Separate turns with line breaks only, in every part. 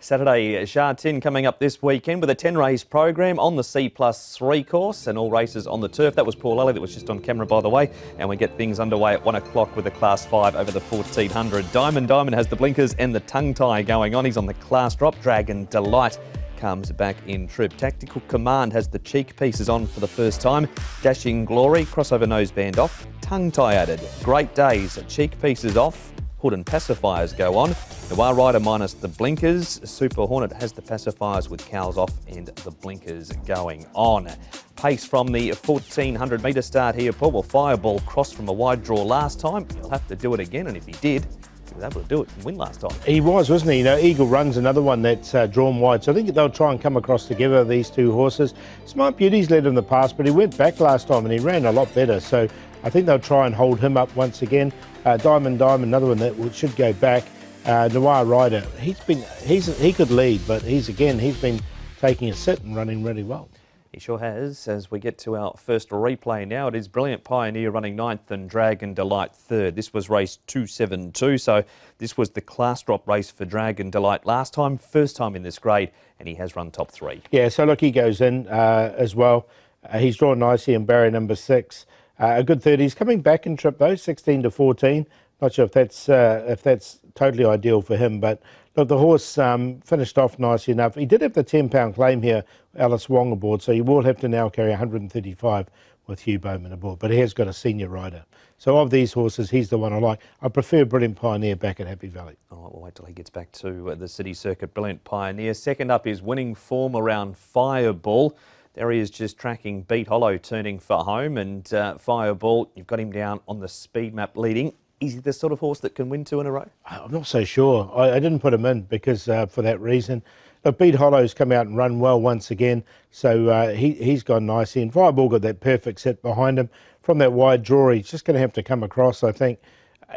Saturday, Sha Tin coming up this weekend with a 10-race program on the C+3 course and all races on the turf. That was Paul Lally that was just on camera, by the way. And we get things underway at 1 o'clock with the Class 5 over the 1400. Diamond has the blinkers and the tongue tie going on. He's on the class drop. Dragon Delight comes back in trip. Tactical Command has the cheek pieces on for the first time. Dashing Glory, crossover noseband off. Tongue tie added. Great Days, cheek pieces off. Hood and pacifiers go on. Noir Rider minus the blinkers. Super Hornet has the pacifiers with cowls off and the blinkers going on. Pace from the 1400 metre start here, Paul. Well, Fireball crossed from a wide draw last time. He'll have to do it again, and if he did, he was able to do it and win last time.
He was, wasn't he? You know, Eagle Run's another one that's drawn wide. So I think they'll try and come across together, these two horses. Smart Beauty's led in the past, but he went back last time and he ran a lot better. So I think they'll try and hold him up once again. Diamond, another one that should go back. Noir Rider, he could lead, but he's been taking a sit and running really well.
He sure has. As we get to our first replay now, it is Brilliant Pioneer running 9th and Dragon Delight 3rd. This was race 272, so this was the class drop race for Dragon Delight last time, first time in this grade, and he has run top 3. Yeah,
so look, he goes in as well. He's drawn nicely in barrier number 6. A good 30. He's coming back in trip though, 16 to 14. Not sure if that's totally ideal for him, but look, the horse finished off nicely enough. He did have the £10 claim here, Alice Wong aboard, so he will have to now carry 135 with Hugh Bowman aboard, but he has got a senior rider. So of these horses, he's the one I like. I prefer Brilliant Pioneer back at Happy Valley.
Oh, we'll wait till he gets back to the city circuit. Brilliant Pioneer. Second up is winning form around Fireball. There he is, just tracking Beat Hollow, turning for home, and Fireball, you've got him down on the speed map leading. Is he the sort of horse that can win 2 in a row?
I'm not so sure. I didn't put him in because for that reason. But Beat Hollow's come out and run well once again, so he's gone nicely. And Fireball got that perfect set behind him. From that wide draw, he's just going to have to come across, I think.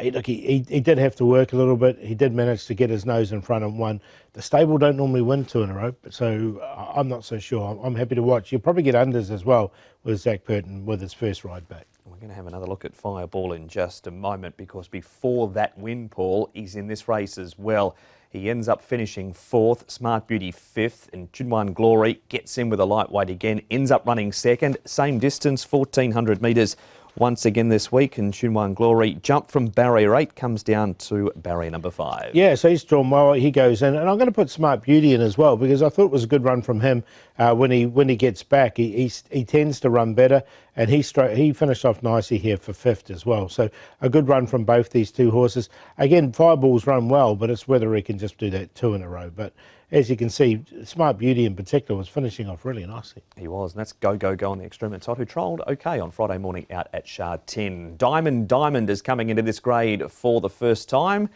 Look, he did have to work a little bit. He did manage to get his nose in front and won. The stable don't normally win 2 in a row, so I'm not so sure. I'm happy to watch. You'll probably get unders as well with Zach Purton with his first ride back.
We're going to have another look at Fireball in just a moment, because before that win, Paul, he's in this race as well. He ends up finishing 4th, Smart Beauty 5th, and Chunwan Glory gets in with a lightweight again, ends up running 2nd, same distance, 1400 metres. Once again this week, and Chunwan Glory jump from barrier 8, comes down to barrier number 5.
Yeah, so he's drawn well, he goes in, and I'm going to put Smart Beauty in as well, because I thought it was a good run from him when he gets back. He tends to run better, and he finished off nicely here for 5th as well. So a good run from both these two horses. Again, Fireball's run well, but it's whether he can just do that 2 in a row. But as you can see, Smart Beauty in particular was finishing off really nicely.
He was, and that's Go on the Extreme Side, who trolled okay on Friday morning out at Sha Tin. Diamond is coming into this grade for the first time.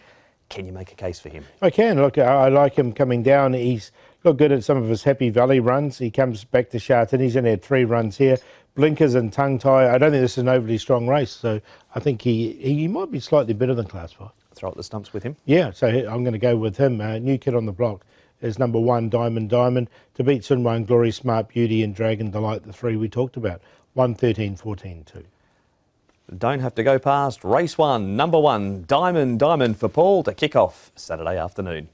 Can you make a case for him?
I can. Look, I like him coming down. He's looked good at some of his Happy Valley runs. He comes back to Sha Tin. He's only had 3 runs here. Blinkers and tongue tie. I don't think this is an overly strong race, so I think he might be slightly better than Class 5.
Throw up the stumps with him?
Yeah, so I'm going to go with him. New kid on the block is number 1, Diamond, to beat Sunwayne Glory, Smart Beauty and Dragon Delight, the 3 we talked about. 1, 13, 14, 2.
Don't have to go past race 1, number 1, Diamond for Paul to kick off Saturday afternoon.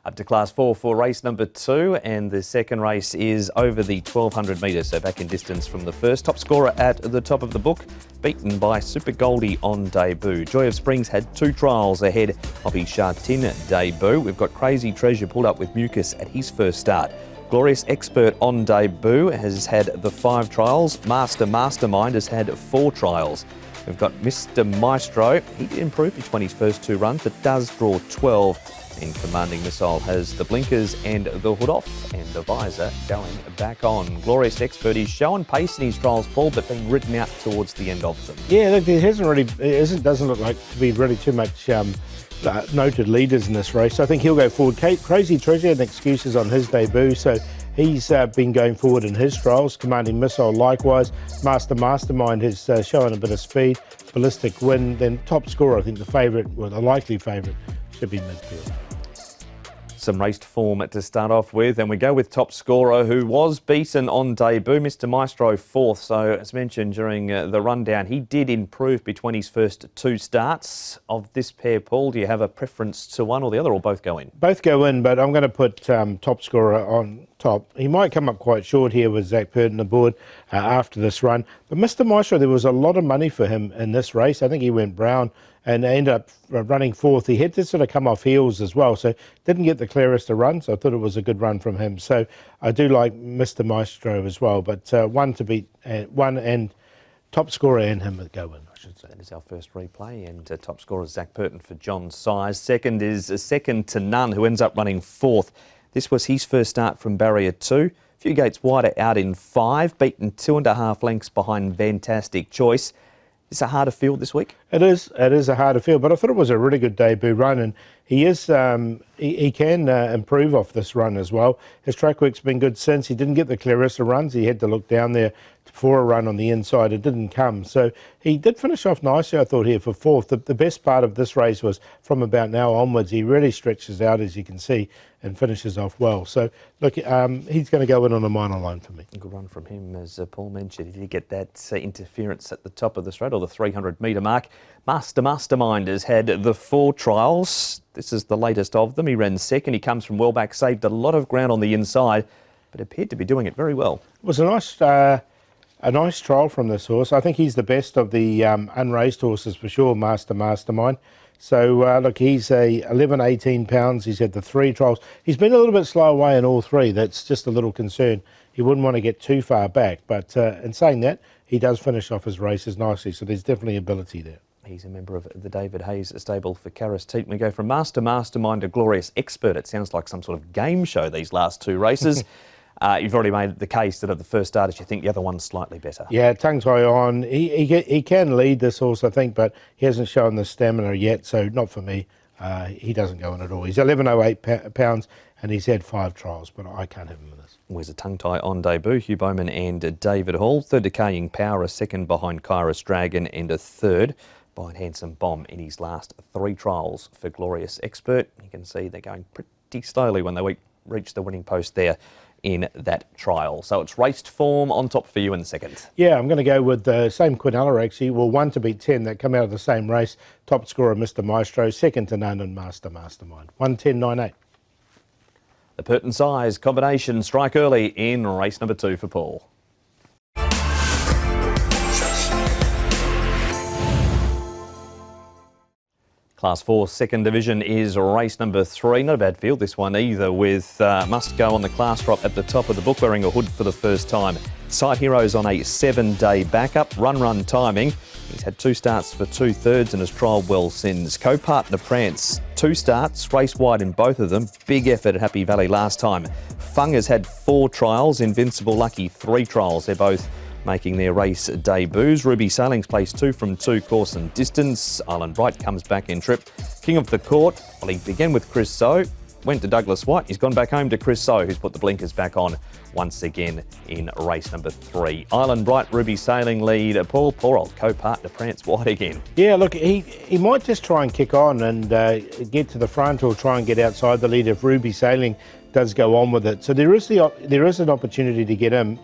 Up to Class 4 for race number 2, and the second race is over the 1200 metres, so back in distance from the first. Top scorer at the top of the book, beaten by Super Goldie on debut. Joy of Springs had 2 trials ahead of his Sha Tin debut. We've got Crazy Treasure pulled up with Mucus at his first start. Glorious Expert on debut has had the 5 trials. Mastermind has had 4 trials. We've got Mr Maestro. He did improve between his first 2 runs, but does draw 12. And Commanding Missile has the blinkers and the hood off, and the visor going back on. Glorious Expert is showing pace in his trials, Paul, but being ridden out towards the end of them.
Yeah, look, doesn't look like to be really too much noted leaders in this race. I think he'll go forward. Crazy Treasure had excuses on his debut, so he's been going forward in his trials. Commanding Missile likewise. Mastermind has shown a bit of speed. Ballistic Wind, then top scorer, I think the favourite, well, the likely favourite, should be midfield.
Some raced form to start off with, and we go with top scorer who was beaten on debut, Mr Maestro fourth. So as mentioned during the rundown, he did improve between his first two starts. Of this pair, Paul, do you have a preference to one or the other, or both go in?
Both go in, but I'm going to put top scorer on top. He might come up quite short here with Zach Purton aboard after this run. But Mr Maestro, there was a lot of money for him in this race. I think he went brown and ended up running fourth. He had to sort of come off heels as well, so didn't get the clearest of runs. I thought it was a good run from him. So I do like Mr Maestro as well, but one to beat, one and top scorer and him would go in, I should say.
That is our first replay, and top scorer is Zach Purton for John Size. Second is Second to None, who ends up running fourth. This was his first start from barrier 2. A few gates wider out in 5, beaten 2.5 lengths behind Fantastic Choice. Is it a harder field this week?
It is a harder field, but I thought it was a really good debut run, and he can improve off this run as well. His track work's been good since. He didn't get the clearest of runs. He had to look down there for a run on the inside. It didn't come. So he did finish off nicely, I thought, here for fourth. The best part of this race was from about now onwards. He really stretches out, as you can see, and finishes off well. So, look, he's going to go in on a minor line for me.
A good run from him, as Paul mentioned. He did get that interference at the top of the straight, or the 300-metre mark. Mastermind has had the 4 trials. This is the latest of them. He ran second. He comes from well back, saved a lot of ground on the inside, but appeared to be doing it very well.
It was a nice trial from this horse. I think he's the best of the unraced horses for sure, Mastermind. So, look, he's 11, 18 pounds. He's had the 3 trials. He's been a little bit slow away in all 3. That's just a little concern. He wouldn't want to get too far back. But in saying that, he does finish off his races nicely. So there's definitely ability there. He's
a member of the David Hayes stable for Karis Teat. We go from Mastermind to Glorious Expert. It sounds like some sort of game show, these last 2 races. You've already made the case that of the first starters, you think the other one's slightly better. Yeah, tongue tie on. He can lead this horse, I think, but he hasn't shown the stamina yet, so not for me. He doesn't go in at all. He's 11.08 pounds, and he's had 5 trials, but I can't have him with this. Where's a tongue tie on debut? Hugh Bowman and David Hall. Third, Decaying Power, a second behind Kairos Dragon, and a third behind Handsome Bomb in his last 3 trials for Glorious Expert. You can see they're going pretty slowly when they reach the winning post there in that trial. So it's raced form on top for you in the second. Yeah, I'm going to go with the same Quinella, actually. Well, 1 to beat 10 that come out of the same race. Top scorer, Mr Maestro. Second to None and Mastermind. 1:10.98. The Purton Size combination strike early in race number 2 for Paul. Class 4 second division is race number 3. Not a bad field, this one either, with Must Go on the class drop at the top of the book, wearing a hood for the first time. Side Heroes on a 7-day backup. Run Timing. He's had 2 starts for 2/3 and has trialled well since. Co-partner Prance, 2 starts, race wide in both of them. Big effort at Happy Valley last time. Fung has had 4 trials. Invincible Lucky 3 trials. They're both making their race debuts. Ruby Sailing's placed 2 from 2 course and distance. Island Bright comes back in trip. King of the Court, well, he began with Chris So, went to Douglas White. He's gone back home to Chris So, who's put the blinkers back on once again in race number 3. Island Bright, Ruby Sailing lead. Paul, poor old co-partner Prance White again. Yeah, look, he might just try and kick on and get to the front, or try and get outside the lead if Ruby Sailing does go on with it. So there is an opportunity to get him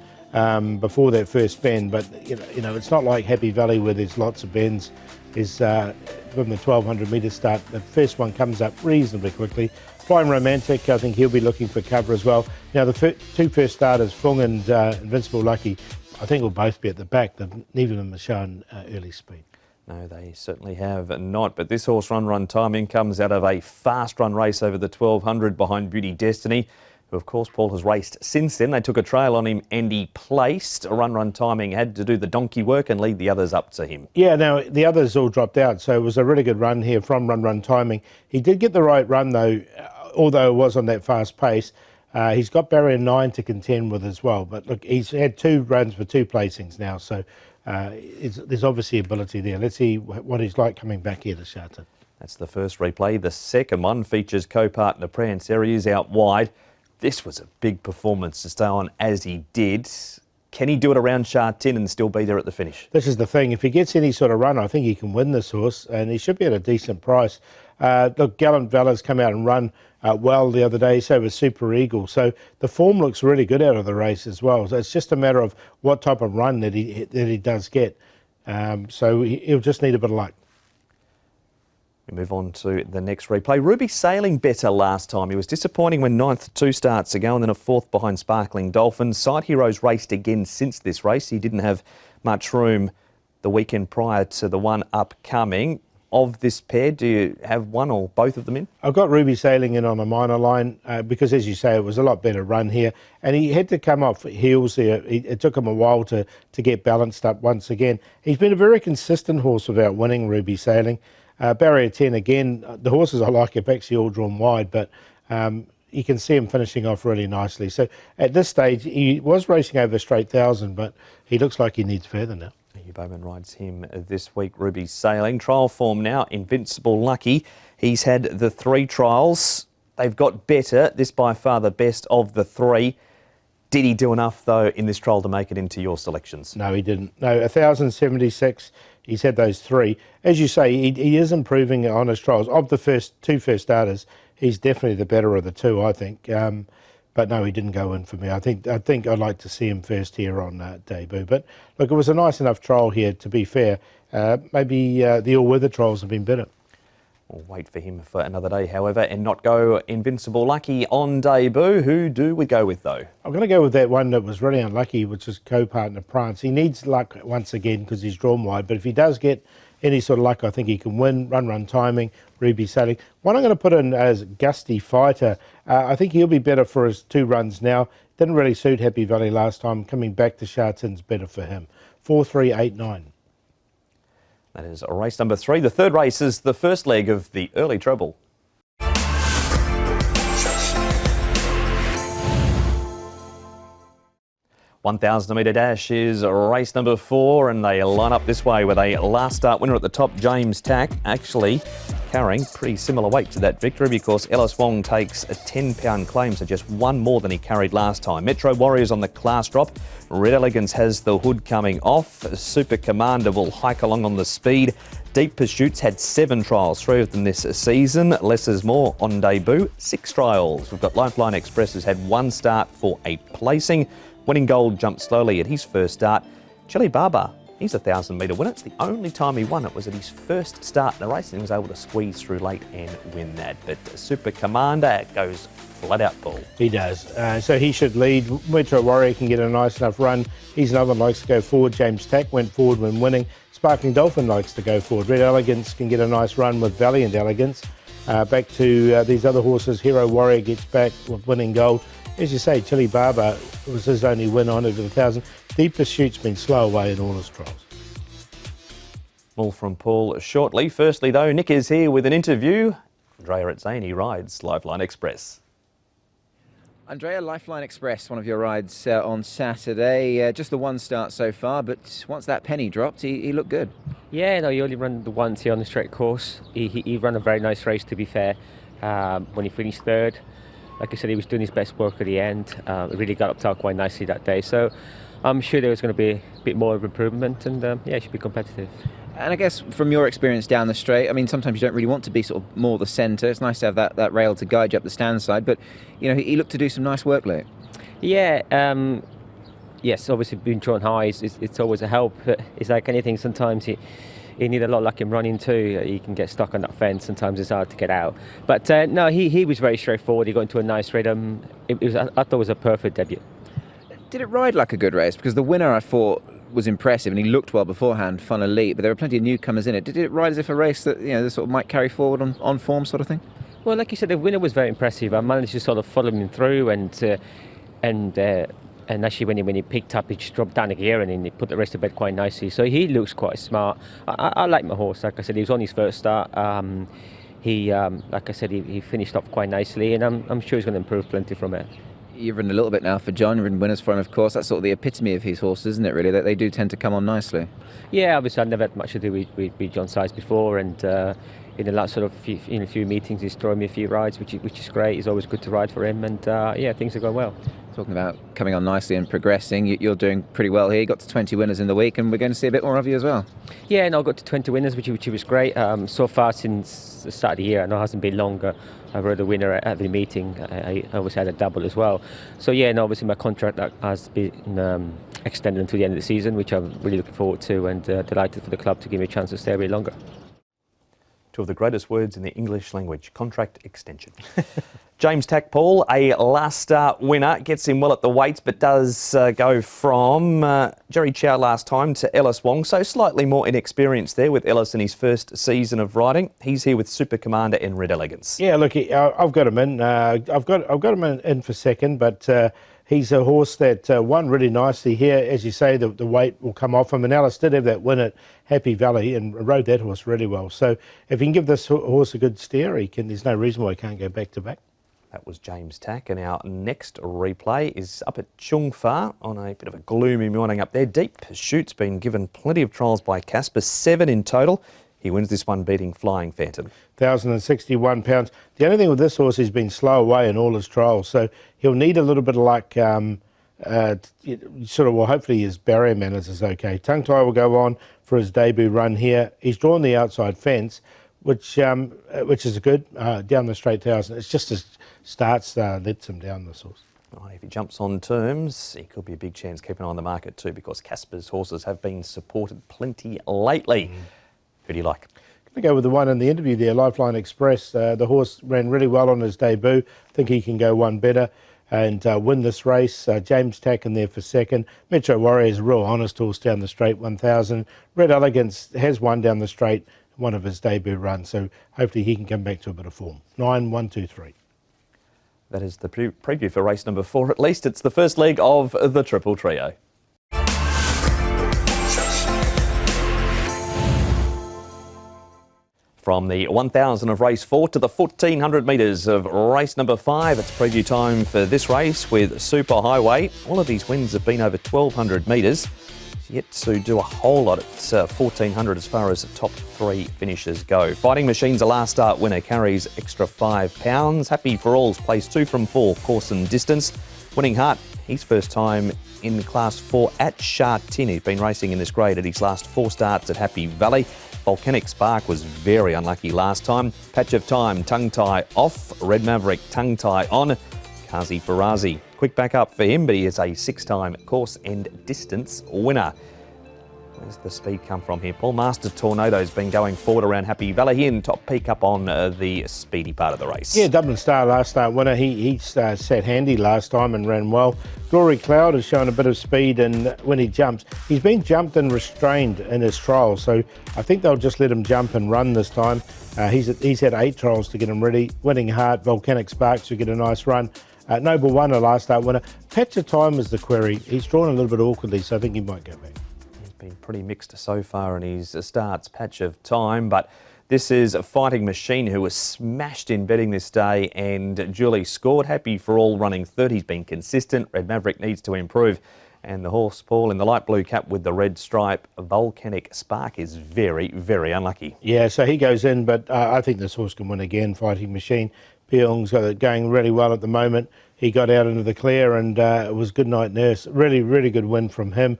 before that first bend, but you know it's not like Happy Valley where there's lots of bends. Is from the 1200 metre start, the first one comes up reasonably quickly. Flying Romantic, I think he'll be looking for cover as well. Now the 2 first starters, Fung and Invincible Lucky, I think will both be at the back. Neither of them have shown early speed. No, they certainly have not. But this horse, Run Timing, comes out of a fast run race over the 1200 behind Beauty Destiny, who of course Paul has raced since then. They took a trail on him and he placed. Run Timing had to do the donkey work and lead the others up to him. Yeah, now the others all dropped out, so it was a really good run here from Run Timing. He did get the right run though, although it was on that fast pace. He's got barrier 9 to contend with as well, but look, he's had 2 runs for 2 placings now, so there's obviously ability there. Let's see what he's like coming back here to Sha Tin. That's the first replay. The second one features co-partner Prance. He is out wide. This was a big performance to stay on as he did. Can he do it around Sha Tin and still be there at the finish?
This is the thing. If he gets any sort of run, I think he can win this horse, and he should be at a decent price. Look, Gallant Valor's come out and run well the other day, so was Super Eagle. So the form looks really good out of the race as well. So it's just a matter of what type of run that he does get. So he'll just need a bit of luck.
We move on to the next replay. Ruby sailing better last time. He was disappointing when 9th 2 starts ago and then a 4th behind Sparkling Dolphin. Side Heroes raced again since this race. He didn't have much room the weekend prior to the one upcoming. Of this pair, do you have one or both of them in?
I've got Ruby sailing in on a minor line because, as you say, it was a lot better run here. And he had to come off heels there. It took him a while to get balanced up once again. He's been a very consistent horse without winning, Ruby sailing. Barrier 10 again, the horses I like have actually all drawn wide, but you can see him finishing off really nicely. So at this stage, he was racing over straight 1,000, but he looks like he needs further now.
Hugh Bowman rides him this week. Ruby sailing. Trial form now, Invincible Lucky. He's had the 3 trials. They've got better. This by far the best of the 3. Did he do enough, though, in this trial to make it into your selections?
No, he didn't. No, 1,076. He's had those 3. As you say, he is improving on his trials. Of the two first starters, he's definitely the better of the 2, I think. But no, he didn't go in for me. I think I'd like to see him first here on debut. But look, it was a nice enough trial here, to be fair. Maybe the all-weather trials have been better.
We'll wait for him for another day, however, and not go Invincible Lucky on debut. Who do we go with, though? I'm
going to go with that one that was really unlucky, which is co-partner Prance. He needs luck once again because he's drawn wide. But if he does get any sort of luck, I think he can win. Run timing, Ruby sailing. One I'm going to put in as Gusty Fighter. I think he'll be better for his 2 runs now. Didn't really suit Happy Valley last time. Coming back to Sha Tin's better for him. 4, 3, 8, 9.
That is race number 3. The third race is the first leg of the early treble. 1,000 metre dash is race number 4, and they line up this way with a last start winner at the top, James Tack, actually carrying pretty similar weight to that victory because Ellis Wong takes a 10-pound claim, so just 1 more than he carried last time. Metro Warriors on the class drop. Red Elegance has the hood coming off. Super Commander will hike along on the speed. Deep Pursuits had 7 trials, 3 of them this season. Less is more on debut, 6 trials. We've got Lifeline Express has had 1 start for 8 placing. Winning Gold jumped slowly at his first start. Chili Baba, he's a 1,000-metre winner. It's the only time he won it was at his first start in a race, and he was able to squeeze through late and win that. But Super Commander goes flat out, Paul.
He does. So he should lead. Metro Warrior can get a nice enough run. He's another one that likes to go forward. James Tack went forward when winning. Sparkling Dolphin likes to go forward. Red Elegance can get a nice run with Valiant Elegance. Back to these other horses. Hero Warrior gets back with Winning Gold. As you say, Chili Baba was his only win on over the 1,000. Deep Pursuit's been slow away in all his trials.
More from Paul shortly. Firstly, though, Nick is here with an interview. Andrea Atzani rides Lifeline Express.
Andrea, Lifeline Express, one of your rides on Saturday. Just the 1 start so far, but once that penny dropped, he looked good.
Yeah, no, he only ran the once here on the straight course. He ran a very nice race, to be fair, when he finished 3rd. Like I said, he was doing his best work at the end. Really got up top quite nicely that day. So I'm sure there was going to be a bit more of improvement, and yeah, it should be competitive.
And I guess from your experience down the straight, I mean, sometimes you don't really want to be sort of more the centre. It's nice to have that rail to guide you up the stand side, but, you know, he looked to do some nice work late.
Yeah, yes, obviously being drawn high it's always a help. It's like anything, sometimes you need a lot of luck in running too. You can get stuck on that fence. Sometimes it's hard to get out. But no, he was very straightforward. He got into a nice rhythm. I thought it was a perfect debut.
Did it ride like a good race? Because the winner, I thought, was impressive and he looked well beforehand, Fun Elite, but there were plenty of newcomers in it. Did it ride as if a race that, you know, sort of might carry forward on form sort of thing?
Well, like you said, the winner was very impressive. I managed to sort of follow him through and actually when he picked up, he just dropped down a gear and he put the rest to bed quite nicely. So he looks quite smart. I like my horse. Like I said, he was on his first start. Like I said, he finished off quite nicely, and I'm sure he's going to improve plenty from it.
You've ridden a little bit now for John. You've ridden winners for him, of course. That's sort of the epitome of his horses, isn't it, really? That they do tend to come on nicely.
Yeah, obviously I've never had much to do with John Size before, and in the last sort of few meetings he's thrown me a few rides, which is great. It's always good to ride for him, and yeah, things are going well.
Talking about coming on nicely and progressing, you're doing pretty well here. You got to 20 winners in the week, and we're going to see a bit more of you as well.
Yeah, no, I got to 20 winners, which was great. So far since the start of the year, I know it hasn't been longer. I wrote a winner at every meeting. I always had a double as well. So yeah, and obviously my contract has been extended until the end of the season, which I'm really looking forward to, and delighted for the club to give me a chance to stay a bit longer.
Two of the greatest words in the English language, contract extension. James Tack Paul, a last start winner, gets in well at the weights, but does go from Jerry Chow last time to Ellis Wong, so slightly more inexperienced there with Ellis in his first season of riding. He's here with Super Commander and Red Elegance.
Yeah, look, I've got him in. I've got him in for second, but he's a horse that won really nicely here. As you say, the weight will come off him, and Ellis did have that win at Happy Valley and rode that horse really well. So if he can give this horse a good steer, there's no reason why he can't go back to back.
That was James Tack, and our next replay is up at Chung Fa on a bit of a gloomy morning up there. Deep Pursuit's been given plenty of trials by Casper, 7 in total. He wins this one beating Flying Phantom.
£1,061. The only thing with this horse, he's been slow away in all his trials, so he'll need a little bit of luck. Hopefully his barrier manners is okay. Tongue Tie will go on for his debut run here. He's drawn the outside fence, which is good, down the straight 1,000. It's just his starts lets him down, this horse.
Oh, if he jumps on terms, he could be a big chance. Keep an eye on the market too, because Casper's horses have been supported plenty lately. Who do you like?
Going to go with the one in the interview there, Lifeline Express. The horse ran really well on his debut. I think he can go one better and win this race. James Tack in there for second. Metro Warrior is a real honest horse down the straight, 1,000. Red Elegance has won down the straight, one of his debut runs, so hopefully he can come back to a bit of form. 9, 1, 2, 3.
That is the preview for race number 4 at least. It's the first leg of the Triple Trio. From the 1,000 of race 4 to the 1,400 metres of race number 5, it's preview time for this race with Super Highway. All of these wins have been over 1,200 metres. Yet to do a whole lot at 1,400 as far as the top 3 finishes go. Fighting Machine's a last start winner, carries extra £5. Happy for All's placed 2 from 4, course and distance. Winning Heart, his first time in Class 4 at Sha Tin. He's been racing in this grade at his last 4 starts at Happy Valley. Volcanic Spark was very unlucky last time. Patch of Time, Tongue Tie off. Red Maverick, Tongue Tie on. Kazi Farazi, quick back up for him, but he is a 6-time course and distance winner. Where's the speed come from here? Paul Master Tornado's been going forward around Happy Valley. He in top peak up on the speedy part of the race.
Yeah, Dublin Star last start winner. He sat handy last time and ran well. Glory Cloud has shown a bit of speed, and when he jumps, he's been jumped and restrained in his trials, so I think they'll just let him jump and run this time. He's had 8 trials to get him ready. Winning Heart, Volcanic Sparks will get a nice run. Noble One, a last start winner. Patch of Time is the query. He's drawn a little bit awkwardly, so I think he might go back.
He's been pretty mixed so far in his starts, Patch of Time, but this is a Fighting Machine who was smashed in betting this day and duly scored. Happy for All running third. He's been consistent. Red Maverick needs to improve. And the horse, Paul, in the light blue cap with the red stripe, Volcanic Spark, is very, very unlucky.
Yeah, so he goes in, but I think this horse can win again, Fighting Machine. Peong's got it going really well at the moment. He got out into the clear and it was Good Night Nurse. Really, really good win from him.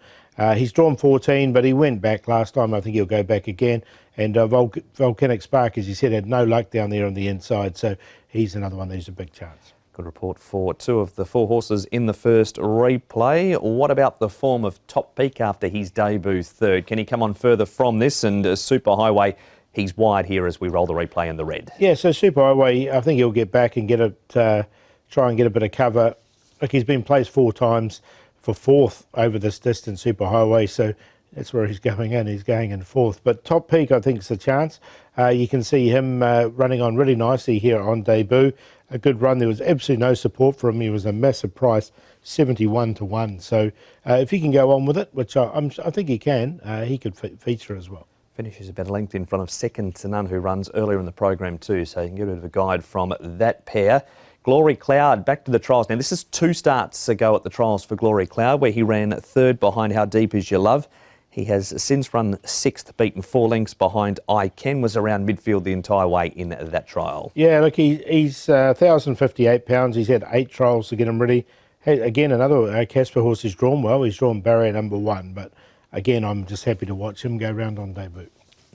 He's drawn 14, but he went back last time. I think he'll go back again. And Volcanic Spark, as you said, had no luck down there on the inside, so he's another one who's a big chance.
Good report for 2 of the 4 horses in the first replay. What about the form of Top Peak after his debut third? Can he come on further from this? And Super Highway, he's wide here as we roll the replay in the red.
Yeah, so Super Highway, I think he'll get back and get it, try and get a bit of cover. Look, he's been placed 4 times for 4th over this distance, Super Highway, so that's where he's going in. He's going in 4th. But Top Peak, I think, is a chance. You can see him running on really nicely here on debut. A good run. There was absolutely no support for him. He was a massive price, 71 to 1. So if he can go on with it, which I think he can, he could feature as well.
Finishes about a length in front of Second to None, who runs earlier in the program too, so you can get a bit of a guide from that pair. Glory Cloud, back to the trials. Now, this is 2 starts ago at the trials for Glory Cloud, where he ran 3rd behind How Deep Is Your Love. He has since run 6th, beaten 4 lengths behind I Can, was around midfield the entire way in that trial.
Yeah, look, he's £1,058. He's had 8 trials to get him ready. Hey, again, another Casper horse who's drawn well. He's drawn barrier number 1, but again, I'm just happy to watch him go round on debut.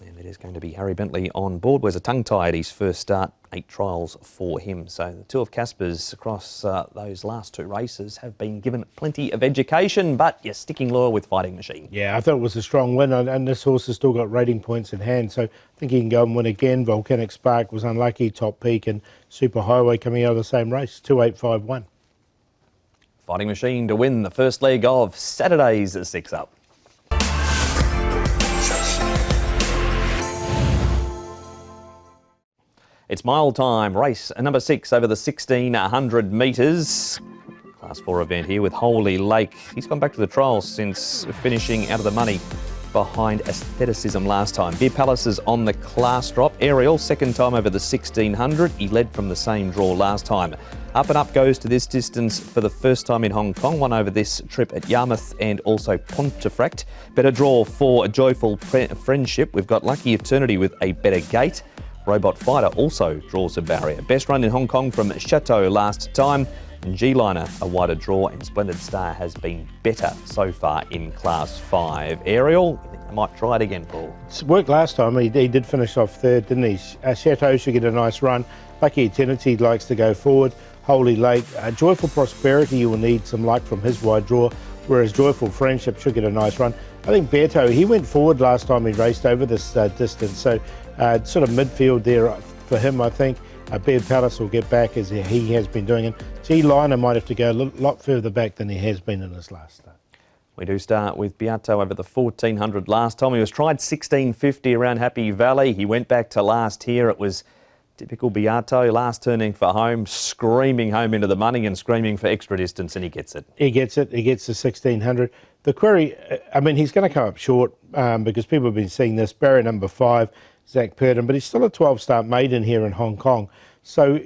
And it is going to be Harry Bentley on board. Wears a tongue tie at his first start, 8 trials for him. So the 2 of Casper's across those last 2 races have been given plenty of education, but you're sticking loyal with Fighting Machine.
Yeah, I thought it was a strong win, and this horse has still got rating points in hand, so I think he can go and win again. Volcanic Spark was unlucky, Top Peak and Super Highway coming out of the same race, 2-8-5-1.
Fighting Machine to win the first leg of Saturday's 6 Up. It's mile time, race number 6 over the 1600 metres. Class 4 event here with Holy Lake. He's gone back to the trials since finishing out of the money behind Aestheticism last time. Beer Palace is on the class drop. Ariel, second time over the 1600. He led from the same draw last time. Up and Up goes to this distance for the first time in Hong Kong. Won over this trip at Yarmouth and also Pontefract. Better draw for a Joyful Friendship. We've got Lucky Eternity with a better gate. Robot Fighter also draws a barrier. Best run in Hong Kong from Chateau last time. And G-Liner, a wider draw, and Splendid Star has been better so far in Class 5. Ariel, you think they might try it again, Paul?
It's worked last time. He did finish off third, didn't he? Chateau should get a nice run. Lucky Eternity likes to go forward. Holy Lake, Joyful Prosperity, you will need some luck from his wide draw, whereas Joyful Friendship should get a nice run. I think Beto, he went forward last time he raced over this distance, so sort of midfield there for him, I think. Bear Palace will get back as he has been doing it. G-Liner might have to go a lot further back than he has been in his last start.
We do start with Beato over the 1400 last time. He was tried 1650 around Happy Valley. He went back to last here. It was typical Beato, last turning for home, screaming home into the money and screaming for extra distance, and he gets it.
He gets it. He gets the 1600. The query, I mean, he's going to come up short because people have been seeing this. Barrier number 5, Zach Purdon, but he's still a 12-start maiden here in Hong Kong. So,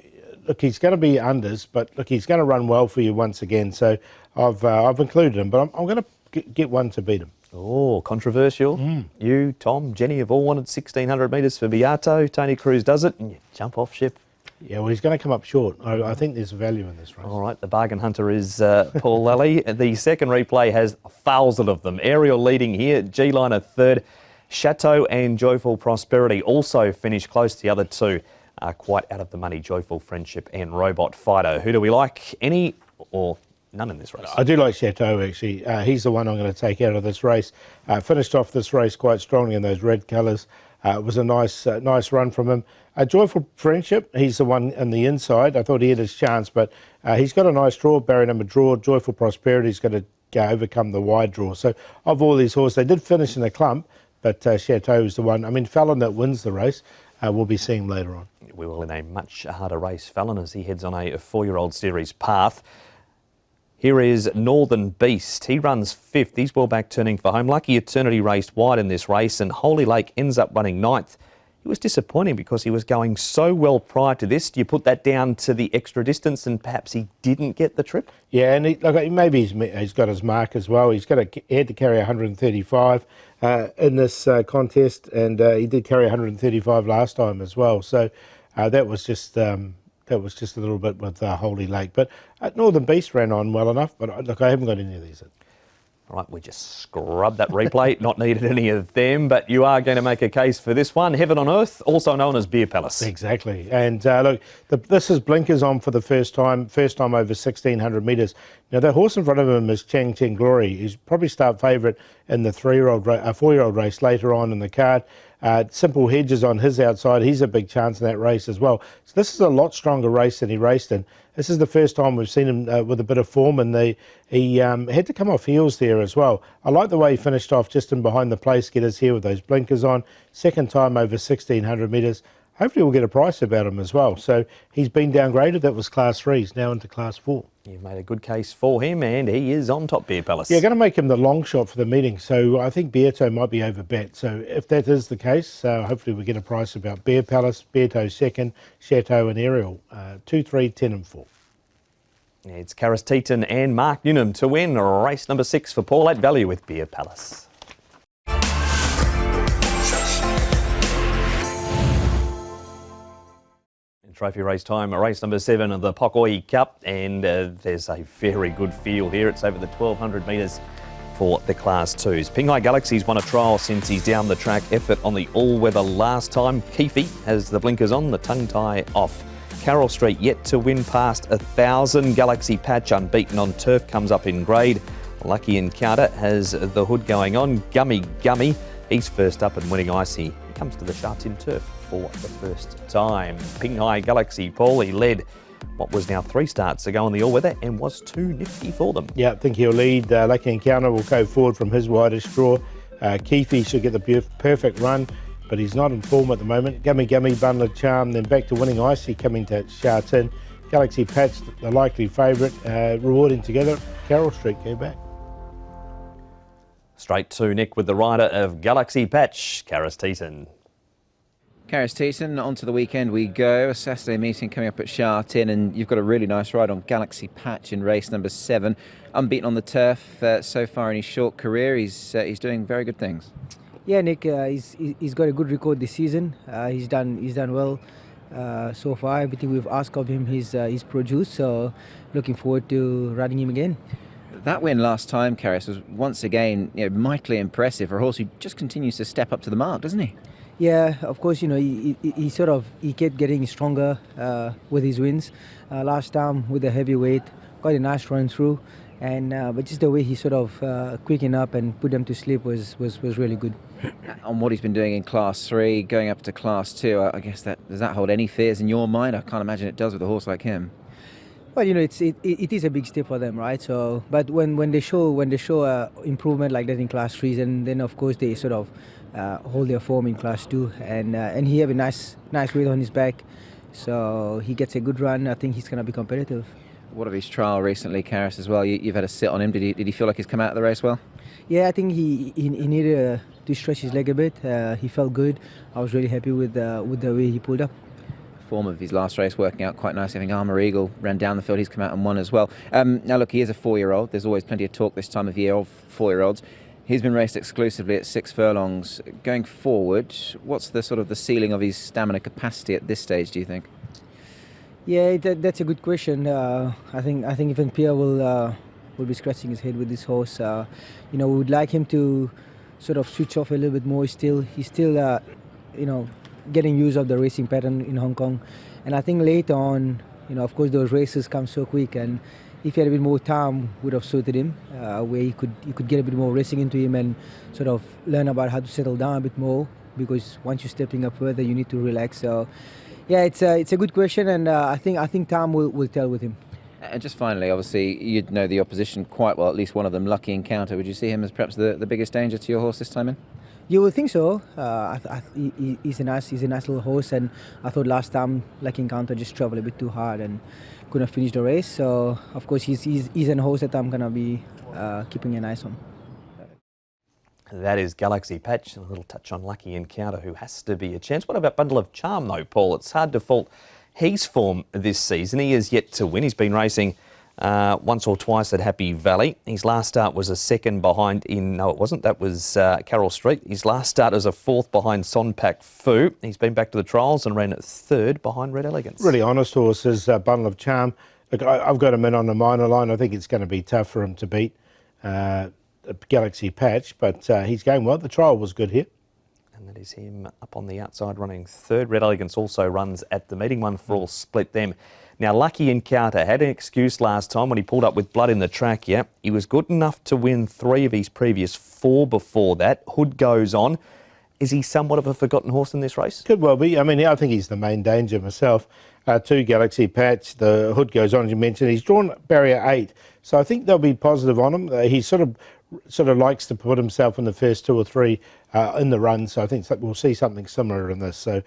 look, he's going to be unders, but look, he's going to run well for you once again. So I've included him, but I'm going to get one to beat him.
Oh, controversial. You, Tom, Jenny have all wanted 1600 metres for Beato. Tony Cruz does it, and you jump off ship.
Yeah, well, he's going to come up short. I think there's value in this race.
All right, the bargain hunter is Paul Lally. The second replay has 1,000 of them. Ariel leading here, G-Liner third. Chateau and Joyful Prosperity also finished close. The other 2 are quite out of the money, Joyful Friendship and Robot Fighter. Who do we like? Any or none in this race?
I do like Chateau, actually. He's the one I'm going to take out of this race. Finished off this race quite strongly in those red colours. It was a nice run from him. Joyful Friendship, he's the one in the inside. I thought he had his chance, but he's got a nice draw, barrier number draw. Joyful Prosperity's going to overcome the wide draw. So of all these horses, they did finish in a clump, but Chateau is the one. I mean, Fallon that wins the race, we'll be seeing later on.
We will in a much harder race, Fallon, as he heads on a 4-year-old series path. Here is Northern Beast. He runs 5th. He's well back turning for home. Lucky Eternity raced wide in this race, and Holy Lake ends up running 9th. It was disappointing because he was going so well prior to this. Do you put that down to the extra distance and perhaps he didn't get the trip?
Yeah, and maybe he's got his mark as well. He had to carry 135 in this contest, and he did carry 135 last time as well. So that was just a little bit with Holy Lake. But Northern Beast ran on well enough. But look, I haven't got any of these.
All right, we just scrubbed that replay. Not needed any of them, but you are going to make a case for this one. Heaven on Earth, also known as Beer Palace.
Exactly. And look, this is blinkers on for the first time over 1,600 metres. Now, the horse in front of him is Chang Cheng Glory. He's probably start favourite in the 4-year-old race later on in the card. Simple Hedges on his outside. He's a big chance in that race as well. So this is a lot stronger race than he raced in. This is the first time we've seen him with a bit of form, and he had to come off heels there as well. I like the way he finished off just in behind the place getters here with those blinkers on. Second time over 1,600 metres. Hopefully we'll get a price about him as well. So he's been downgraded. That was Class 3. He's now into Class 4.
You've made a good case for him, and he is on top, Beer Palace.
Yeah, going to make him the long shot for the meeting. So I think Beato might be over bet. So if that is the case, hopefully we get a price about Beer Palace, Beato second, Chateau and Ariel, 2, 3, 10 and 4.
It's Karis Teaton and Mark Newnham to win race number 6 for Paul at value with Beer Palace. Trophy race time, race number 7 of the Pokoi Cup, and there's a very good field here. It's over the 1200 metres for the Class 2s. Pinghai Galaxy's won a trial since his down the track effort on the all-weather last time. Keefe has the blinkers on, the tongue tie off. Carroll Street yet to win past 1,000. Galaxy Patch unbeaten on turf comes up in grade. Lucky Encounter has the hood going on. Gummy, he's first up and winning icy. He comes to the Sha Tin turf for the first time. Pinghai Galaxy, Paul, he led what was now 3 starts ago on the all-weather and was too nifty for them.
Yeah, I think he'll lead. Lucky Encounter will go forward from his widest draw. Keefe should get the perfect run, but he's not in form at the moment. Gummy, Bundle of Charm, then back to winning icy, coming to Sha Tin. Galaxy Patch, the likely favourite, rewarding together. Carroll Street go back.
Straight to Nick with the rider of Galaxy Patch, Karis Teaton.
Karis Teaton, on to the weekend we go. A Saturday meeting coming up at Sha Tin, and you've got a really nice ride on Galaxy Patch in race number 7. Unbeaten on the turf so far in his short career. He's doing very good things.
Yeah, Nick, he's got a good record this season. He's done well so far. Everything we've asked of him, he's produced. So looking forward to riding him again.
That win last time, Karis, was once again mightily impressive for a horse who just continues to step up to the mark, doesn't he?
Yeah, of course, he kept getting stronger with his wins. Last time with the heavyweight, got a nice run through, and but just the way he sort of quickened up and put them to sleep was really good.
On what he's been doing in Class 3, going up to Class 2, I guess does that hold any fears in your mind? I can't imagine it does with a horse like him.
Well, it is a big step for them, right? So, but when they show improvement like that in Class 3s, and then of course they sort of hold their form in Class 2, and he have a nice weight on his back, so he gets a good run. I think he's going to be competitive.
What of his trial recently, Karis, as well? You've had a sit on him. Did he feel like he's come out of the race well?
Yeah, I think he needed to stretch his leg a bit. He felt good. I was really happy with the way he pulled up.
Form of his last race working out quite nicely. I think Armour Eagle ran down the field. He's come out and won as well. Now look, he is a 4-year-old. There's always plenty of talk this time of year of 4-year-olds. He's been raced exclusively at 6 furlongs. Going forward, what's the sort of the ceiling of his stamina capacity at this stage, do you think?
Yeah, that's a good question. I think even Pierre will be scratching his head with this horse. We would like him to sort of switch off a little bit more. He's still getting used of the racing pattern in Hong Kong, and I think later on, of course, those races come so quick, and if he had a bit more time, would have suited him, where he could get a bit more racing into him and sort of learn about how to settle down a bit more. Because once you're stepping up further, you need to relax. So, yeah, it's a good question, and I think time will tell with him.
And just finally, obviously, you'd know the opposition quite well, at least one of them, Lucky Encounter. Would you see him as perhaps the biggest danger to your horse this time in?
You would think so. He's a nice little horse, and I thought last time Lucky Encounter just travelled a bit too hard and couldn't finish the race. So of course he's a horse that I'm gonna be keeping an eye on.
That is Galaxy Patch. A little touch on Lucky Encounter, who has to be a chance. What about Bundle of Charm though, Paul? It's hard to fault his form this season. He is yet to win. He's been racing once or twice at Happy Valley. His last start was a 2nd behind no it wasn't, that was Carroll Street. His last start was a 4th behind Sonpak Fu. He's been back to the trials and ran 3rd behind Red Elegance.
Really honest horses, Bundle of Charm. Look, I've got him in on the minor line. I think it's going to be tough for him to beat Galaxy Patch, but he's going well. The trial was good here.
And that is him up on the outside running 3rd. Red Elegance also runs at the meeting. 1 for all, split them. Now, Lucky Encounter had an excuse last time when he pulled up with blood in the track. Yeah, he was good enough to win 3 of his previous 4 before that. Hood goes on. Is he somewhat of a forgotten horse in this race? Could
well be. I mean, I think he's the main danger myself. 2 Galaxy Patch, the Hood goes on, as you mentioned. He's drawn barrier 8, so I think they'll be positive on him. He sort of likes to put himself in the first 2 or 3 in the run, so I think we'll see something similar in this. So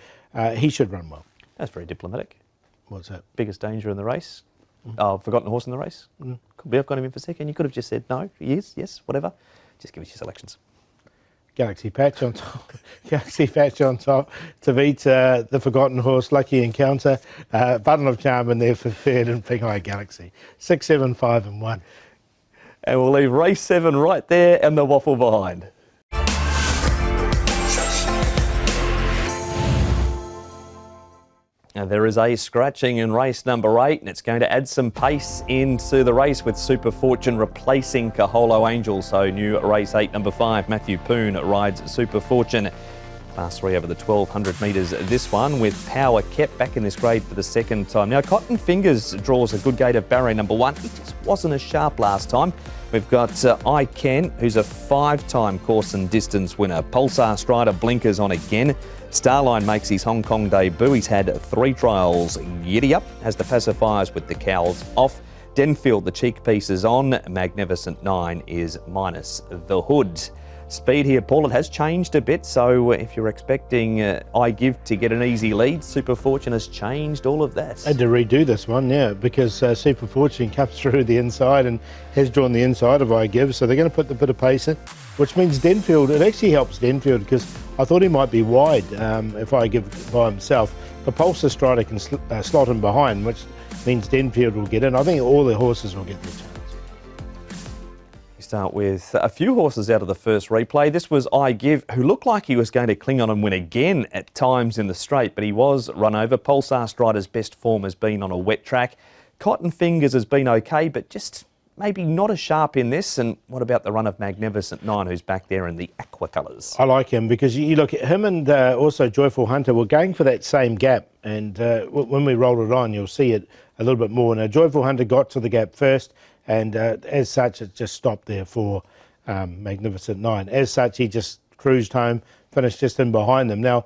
he should run well.
That's very diplomatic.
What's that?
Biggest danger in the race? Forgotten horse in the race? Could be. I've got him in for 2nd. You could have just said no, yes, whatever. Just give us your selections.
Galaxy Patch on top. Galaxy Patch on top to beat the forgotten horse, Lucky Encounter. Bundle of Charm in there for 3rd and Pinghai Galaxy. 6, 7, 5 and 1.
And we'll leave race 7 right there and the waffle behind. Now, there is a scratching in race number 8, and it's going to add some pace into the race with Super Fortune replacing Kaholo Angel. So new race 8, number 5, Matthew Poon rides Super Fortune. Class 3 over the 1200 metres, this one with power kept back in this grade for the second time. Now, Cotton Fingers draws a good gate of barrier number 1. It just wasn't as sharp last time. We've got I Ken, who's a 5-time course and distance winner. Pulsar Strider blinkers on again. Starline makes his Hong Kong debut. He's had 3 trials. Giddy Up has the pacifiers with the cowls off. Denfield, the cheek pieces on. Magnificent 9 is minus the hood. Speed here, Paul, it has changed a bit, so if you're expecting I Give to get an easy lead, Super Fortune has changed all of that.
I had to redo this one, yeah, because Super Fortune comes through the inside and has drawn the inside of I Give, so they're going to put the bit of pace in, which means Denfield, it actually helps Denfield because I thought he might be wide if I Give by himself. The Pulsar Strider can slot him behind, which means Denfield will get in. I think all the horses will get their chance.
Start with a few horses out of the first replay. This was I Give, who looked like he was going to cling on and win again at times in the straight, but he was run over. Pulsar Strider's best form has been on a wet track. Cotton Fingers has been okay, but just maybe not as sharp in this. And what about the run of Magnificent 9, who's back there in the aqua colours?
I like him because you look at him and also Joyful Hunter were going for that same gap, and when we roll it on, you'll see it a little bit more. Now, Joyful Hunter got to the gap first, and as such, it just stopped there for Magnificent 9. As such, he just cruised home, finished just in behind them. Now,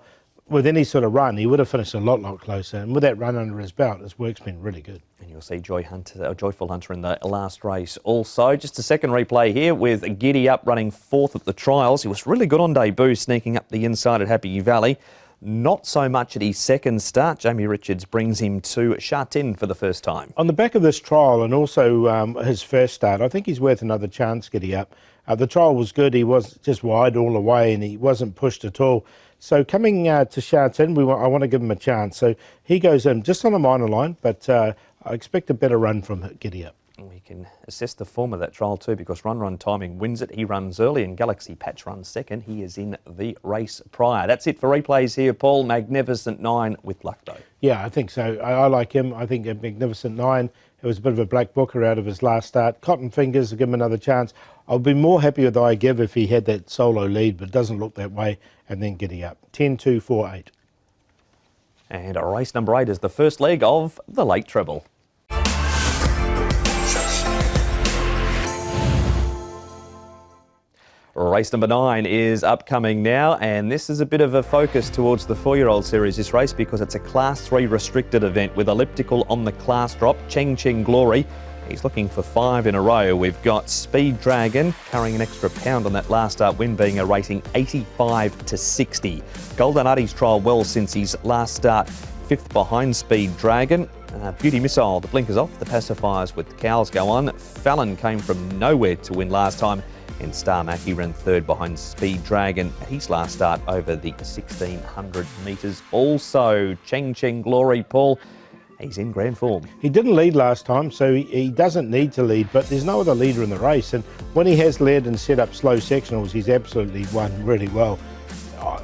with any sort of run, he would have finished a lot closer. And with that run under his belt, his work's been really good.
And you'll see Joyful Hunter in the last race also. Just a second replay here with Giddy Up running 4th at the trials. He was really good on debut, sneaking up the inside at Happy Valley. Not so much at his second start. Jamie Richards brings him to Sha Tin for the first time.
On the back of this trial and also his first start, I think he's worth another chance, Giddy Up. The trial was good. He was just wide all the way and he wasn't pushed at all. So coming to Sha Tin, I want to give him a chance. So he goes in just on a minor line, but I expect a better run from Giddy Up.
We can assess the form of that trial too, because Run Timing wins it. He runs early and Galaxy Patch runs second. He is in the race prior. That's it for replays here, Paul. Magnificent 9 with luck though.
Yeah, I think so. I like him. I think Magnificent 9, it was a bit of a black booker out of his last start. Cotton Fingers, give him another chance. I'll be more happy with I Give if he had that solo lead, but it doesn't look that way. And then Giddy Up. 10, 2, 4, 8.
And race number 8 is the first leg of the late treble. Race number 9 is upcoming now, and this is a bit of a focus towards the 4-year-old series, this race, because it's a Class 3 restricted event with elliptical on the class drop. Cheng Glory, he's looking for 5 in a row. We've got Speed Dragon carrying an extra pound on that last start win, being a rating 85 to 60. Golden Artie's trialled well since his last start, 5th behind Speed Dragon. Beauty Missile, the blinkers off, the pacifiers with the cows go on. Fallon came from nowhere to win last time. And Star Mackie ran 3rd behind Speed Dragon at his last start over the 1600 metres. Also, Cheng Glory, Paul, he's in grand form.
He didn't lead last time, so he doesn't need to lead, but there's no other leader in the race. And when he has led and set up slow sectionals, he's absolutely won really well.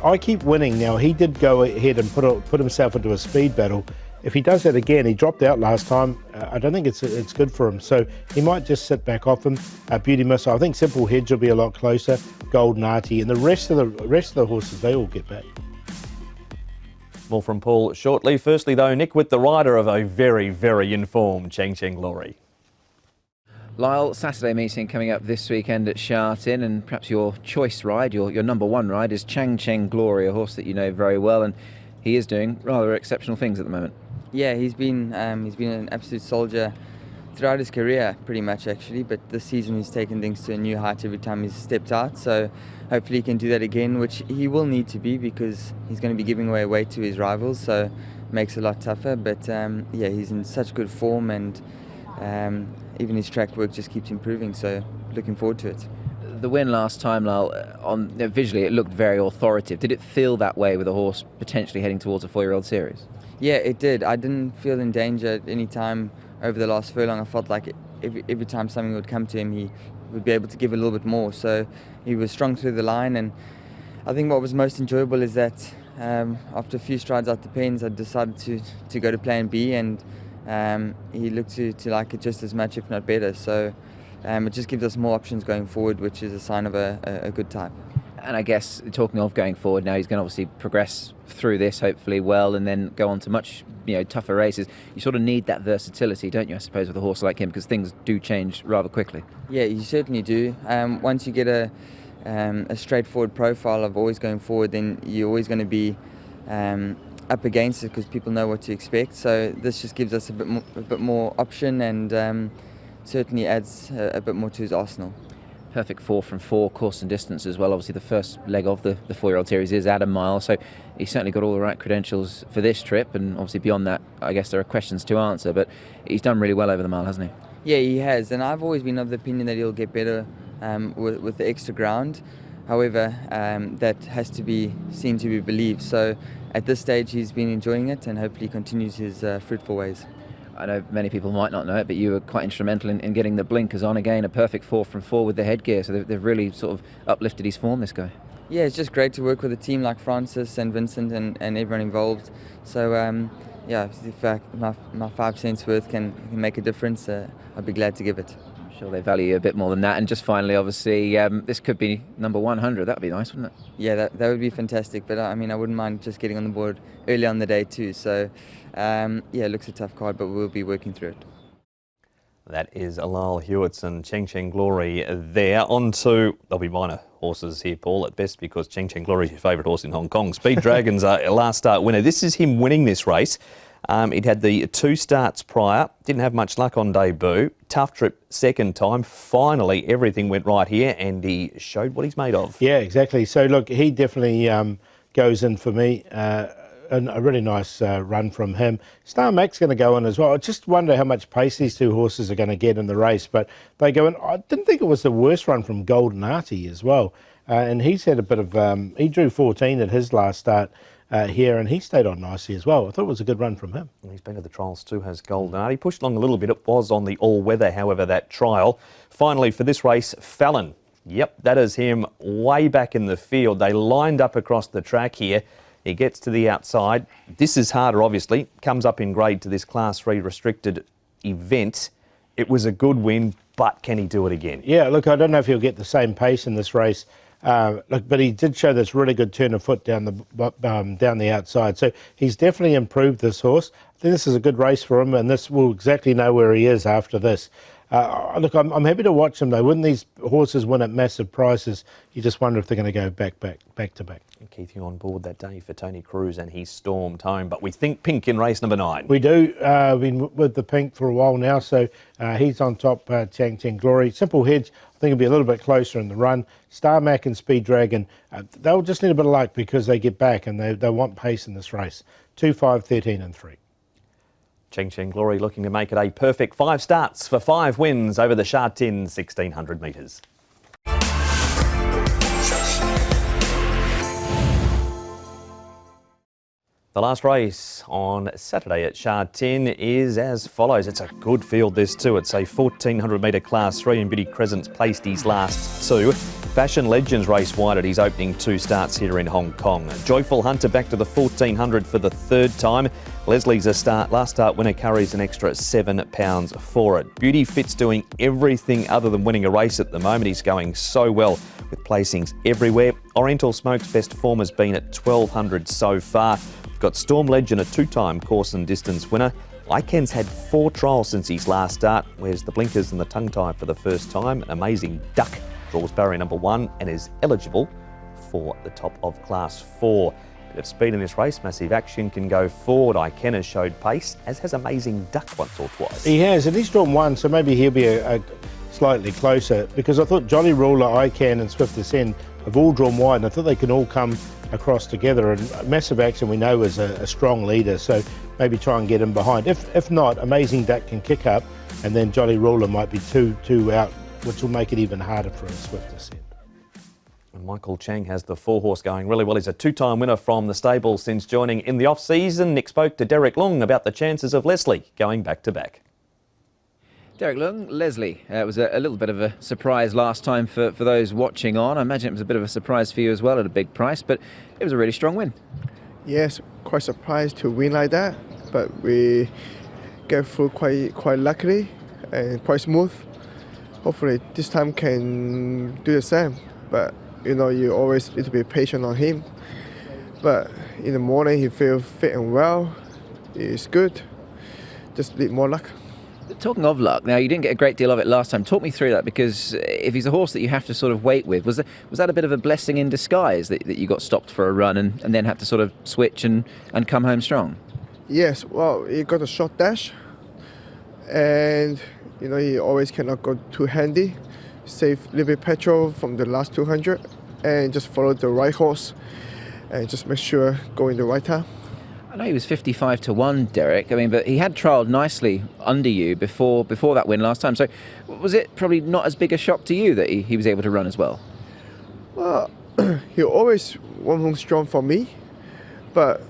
I keep winning now. He did go ahead and put himself into a speed battle. If he does that again, he dropped out last time. I don't think it's good for him. So he might just sit back off him. Beauty Missile, I think Simple Hedge will be a lot closer. Golden Artie and the rest of the horses, they all get back.
More from Paul shortly. Firstly, though, Nick with the rider of a very, very informed Cheng Glory.
Lyle, Saturday meeting coming up this weekend at Sha Tin, and perhaps your choice ride, your number 1 ride, is Cheng Glory, a horse that you know very well, and he is doing rather exceptional things at the moment.
Yeah, he's been an absolute soldier throughout his career, pretty much actually. But this season he's taken things to a new height every time he's stepped out. So hopefully he can do that again, which he will need to be because he's going to be giving away weight to his rivals. So it makes it a lot tougher. But yeah, he's in such good form, and even his track work just keeps improving. So looking forward to it.
The win last time, Lyle, visually it looked very authoritative. Did it feel that way with a horse potentially heading towards a 4-year-old series?
Yeah, it did. I didn't feel in danger at any time over the last furlong. I felt like every time something would come to him, he would be able to give a little bit more. So he was strong through the line, and I think what was most enjoyable is that after a few strides out the pens, I decided to go to plan B, and he looked to like it just as much, if not better. So it just gives us more options going forward, which is a sign of a good type.
And I guess, talking of going forward now, he's going to obviously progress through this hopefully well and then go on to much tougher races. You sort of need that versatility, don't you, I suppose, with a horse like him, because things do change rather quickly.
Yeah, you certainly do. Once you get a straightforward profile of always going forward, then you're always going to be up against it because people know what to expect. So this just gives us a bit more option, and certainly adds a bit more to his arsenal.
Perfect 4 from 4 course and distance as well. Obviously the first leg of the 4-year-old series is at a mile, so he's certainly got all the right credentials for this trip, and obviously beyond that I guess there are questions to answer, but he's done really well over the mile, hasn't he?
Yeah, he has, and I've always been of the opinion that he'll get better with the extra ground. However, that has to be seen to be believed. So at this stage he's been enjoying it, and hopefully continues his fruitful ways.
I know many people might not know it, but you were quite instrumental in getting the blinkers on again, a perfect 4 from 4 with the headgear, so they've really sort of uplifted his form, this guy.
Yeah, it's just great to work with a team like Francis and Vincent and everyone involved. So yeah, if my 5 cents worth can make a difference, I'd be glad to give it.
I'm sure they value you a bit more than that. And just finally, obviously, this could be number 100. That would be nice, wouldn't it?
Yeah, that would be fantastic. But I mean, I wouldn't mind just getting on the board early on the day too. So yeah, it looks a tough card, but we'll be working through it.
That is Lyle Hewitson, Cheng Cheng Glory there. On to, there'll be minor horses here, Paul, at best, because Cheng Cheng Glory is your favourite horse in Hong Kong. Speed Dragon's last start winner. This is him winning this race. He'd had the 2 starts prior, didn't have much luck on debut. Tough trip second time. Finally, everything went right here, and he showed what he's made of.
Yeah, exactly. So, look, he definitely goes in for me. And a really nice run from him. Star Mac's going to go in as well. I just wonder how much pace these 2 horses are going to get in the race, but they go in. I didn't think it was the worst run from Golden Artie as well. And he's had a bit of, he drew 14 at his last start here, and he stayed on nicely as well. I thought it was a good run from him.
He's been to the trials too, has Golden Artie. He pushed along a little bit. It was on the all-weather, however, that trial. Finally, for this race, Fallon. Yep, that is him way back in the field. They lined up across the track here. He gets to the outside. This is harder, obviously. Comes up in grade to this Class 3 restricted event. It was a good win, but can he do it again?
Yeah, look, I don't know if he'll get the same pace in this race, but he did show this really good turn of foot down the outside. So he's definitely improved this horse. I think this is a good race for him, and this will exactly know where he is after this. Look, I'm happy to watch them though. When these horses win at massive prices, you just wonder if they're going to go back to back.
And Keith, you on board that day for Tony Cruz, and he stormed home. But we think pink in race number 9.
We do. We've been with the pink for a while now, so he's on top. Cheng Cheng Glory, Simple Hedge. I think it'll be a little bit closer in the run. Star Mac and Speed Dragon, they'll just need a bit of luck because they get back and they want pace in this race. 2, 5, 13 and 3.
Cheng Cheng Glory looking to make it a perfect 5 starts for 5 wins over the Sha Tin 1600 metres. The last race on Saturday at Sha Tin is as follows. It's a good field this too. It's a 1400 metre Class 3 and Beauty Crescent's placed his last 2. Fashion Legends race wide at his opening 2 starts here in Hong Kong. Joyful Hunter back to the 1400 for the 3rd time. Leslie's last start winner carries an extra £7 for it. Beauty Fit's doing everything other than winning a race at the moment. He's going so well with placings everywhere. Oriental Smoke's best form has been at 1200 so far. We've got Storm Legend, a 2-time course and distance winner. Iken's had 4 trials since his last start. Wears the blinkers and the tongue tie for the first time. An Amazing Duck draws barrier number 1 and is eligible for the top of Class 4. Bit of speed in this race, Massive Action can go forward. Iken has showed pace, as has Amazing Duck once or twice.
He has, and he's drawn 1, so maybe he'll be a slightly closer, because I thought Jolly Ruler, Iken and Swift Ascend have all drawn wide, and I thought they can all come across together. And Massive Action we know is a strong leader, so maybe try and get him behind. If not, Amazing Duck can kick up, and then Jolly Ruler might be two out, which will make it even harder for a Swift Ascend.
And Michael Chang has the 4-horse going really well. He's a 2-time winner from the stable since joining in the off-season. Nick spoke to Derek Long about the chances of Leslie going back-to-back.
Derek Long, Leslie, it was a little bit of a surprise last time for those watching on. I imagine it was a bit of a surprise for you as well at a big price, but it was a really strong win.
Yes, quite surprised to win like that, but we get through quite luckily and quite smooth. Hopefully this time can do the same, but you always need to be patient on him. But in the morning he feels fit and well. It's good. Just need more luck.
Talking of luck, now you didn't get a great deal of it last time. Talk me through that, because if he's a horse that you have to sort of wait with, was that a bit of a blessing in disguise that you got stopped for a run and then had to sort of switch and come home strong?
Yes, well, he got a short dash, and he always cannot go too handy. Save a little bit petrol from the last 200 and just follow the right horse and just make sure go in the right time.
I know he was 55 to 1, Derek. I mean, but he had trialled nicely under you before that win last time. So was it probably not as big a shock to you that he was able to run as well?
Well, he always won home strong for me, but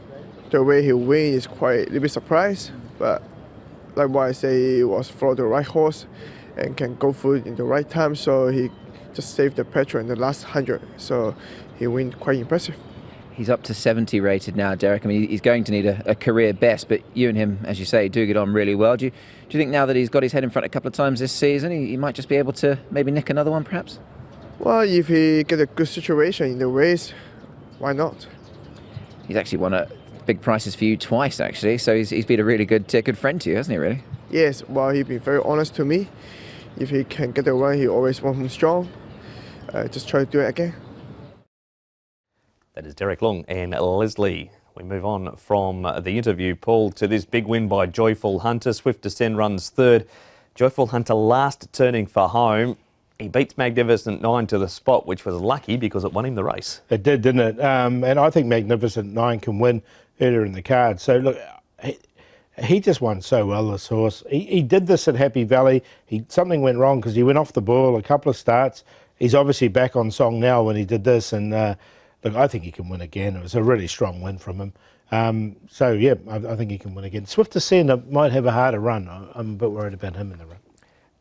the way he win is quite a little bit surprised. But like what I say, he was follow the right horse and can go through in the right time. So he just saved the petrol in the last 100. So he win quite impressive.
He's up to 70 rated now, Derek. I mean, he's going to need a career best, but you and him, as you say, do get on really well. Do you think now that he's got his head in front a couple of times this season, he might just be able to maybe nick another one, perhaps?
Well, if he get a good situation in the race, why not?
He's actually won big prices for you twice, actually, so he's been a really good friend to you, hasn't he, really?
Yes, well, he's been very honest to me. If he can get the run, he always wants him strong. Just try to do it again.
That is Derek Long and Leslie. We move on from the interview, Paul, to this big win by Joyful Hunter. Swift Descent runs third. Joyful Hunter last turning for home. He beats Magnificent 9 to the spot, which was lucky because it won him the race.
It did, didn't it? And I think Magnificent 9 can win earlier in the card. So look, he just won so well, this horse. He did this at Happy Valley. Something went wrong because he went off the ball a couple of starts. He's obviously back on song now when he did this, and look, I think he can win again. It was a really strong win from him. So, yeah, I think he can win again. Swift Descent might have a harder run. I'm a bit worried about him in the run.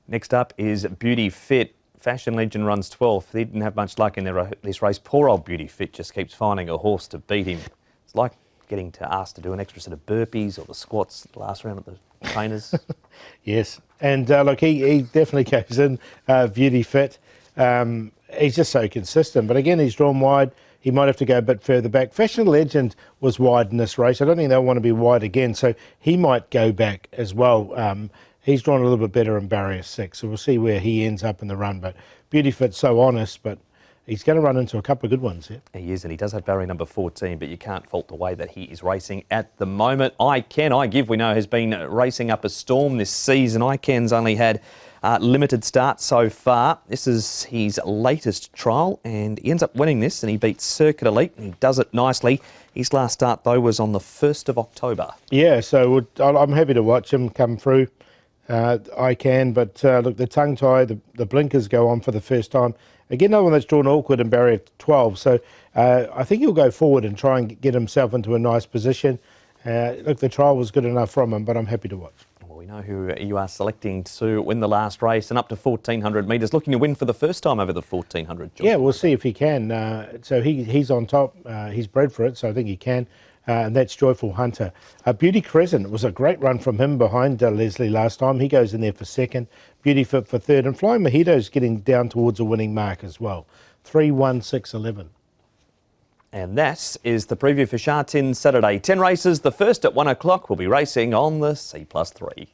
Next up is Beauty Fit. Fashion Legend runs 12th. He didn't have much luck in this race. Poor old Beauty Fit just keeps finding a horse to beat him. It's like getting asked to do an extra set of burpees or the squats last round at the trainers.
Yes, and look, he definitely goes in, Beauty Fit. He's just so consistent, but again, he's drawn wide. He might have to go a bit further back. Fashion Legend was wide in this race. I don't think they'll want to be wide again, so he might go back as well. He's drawn a little bit better in barrier 6, so we'll see where he ends up in the run. But Beauty Fit's so honest, but he's going to run into a couple of good ones here.
He is, and he does have barrier number 14, but you can't fault the way that he is racing at the moment. ICANN, we know, has been racing up a storm this season. ICANN's only had limited starts so far. This is his latest trial, and he ends up winning this, and he beats Circuit Elite, and he does it nicely. His last start, though, was on the 1st of October.
Yeah, so I'm happy to watch him come through. I can, but look, the tongue tie, the blinkers go on for the first time. Again, another one that's drawn awkward in barrier 12, so I think he'll go forward and try and get himself into a nice position. Look, the trial was good enough from him, but I'm happy to watch.
Well, we know who you are selecting to win the last race, and up to 1,400 metres, looking to win for the first time over the 1,400.
Yeah, we'll see if he can. So he's on top. He's bred for it, so I think he can. And that's Joyful Hunter. Beauty Crescent was a great run from him behind Leslie last time. He goes in there for second. Beauty Fit for third. And Flying Mojito's getting down towards a winning mark as well. 3-1-6-11.
And that is the preview for Sha Tin Saturday. 10 races. The first at 1 o'clock will be racing on the C+3.